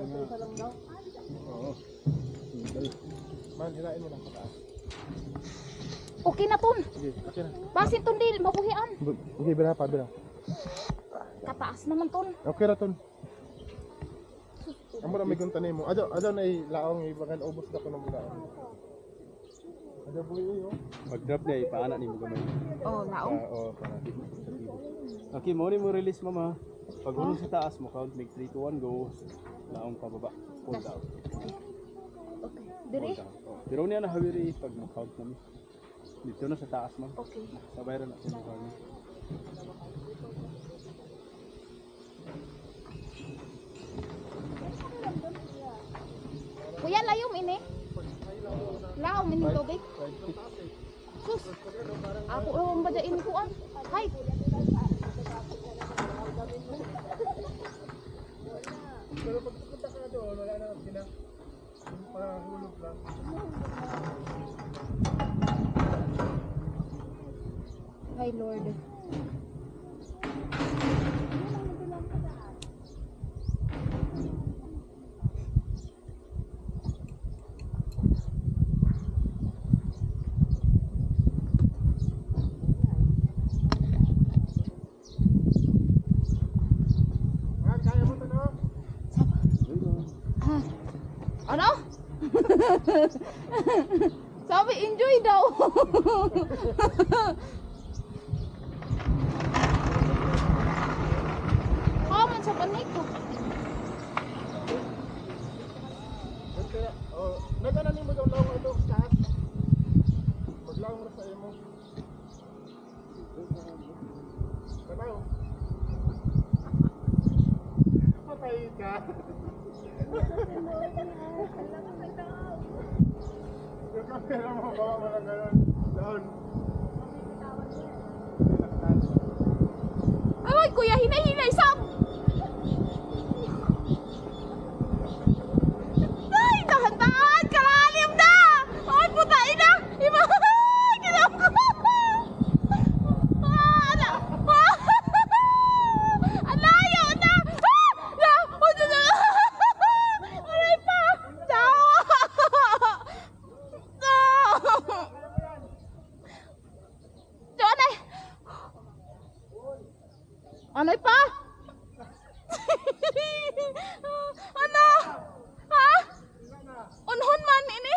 Isa lang daw? Oo. Man, hirain mo lang sa taas. Okay na ton. Sige, okay na. Basin ton dil, mabuhian. Okay, bira pa, bira. Kataas naman ton. Okay na ton. Amo na may guntanay mo. Ajo na ilaong ibagan ubos na ko ng laong. Ajo buhi yo. Pag-drop niya, ipaana ni mo gamay. Oh, laong. Oo, para di mo sa tibo. Okay, mo ni mo release mama. Pag hulog sa taas mo, count, make 3, 2, 1, go. Laong pababa. Pull down. Okay. Diri? Pull down. Oh. Pero niya na hawiri pag mo-count namin. Dito na sa taas mo. Okay. Sabay rin natin mo kami. Kuya, layom ini. Laom ini tubig. Sus. Ako lang ba dyan ko an? Hay. Pero pag pupunta ka doon, wala na sila. Mahulog lang. Hay Lord. Kaya mo to, no? Ha? Ano? Sabi enjoy daw. Kaman sa panik ko. Nagana ni mo daw laong ito sa taas. Maglaong ra sa imo. Kanaw. Patay ka. Yung kamera mo, bawa mo lang gano'n. Down. Ay, kuya, hinay-hinay, Sam! Ay, dahan-dahan! Kalalim na! Ay, putain na! Iba! Kinam ko! Ala! Alayo na! Aray pa! Ciao! Ano pa? Ano? Ha? Unhon man ini?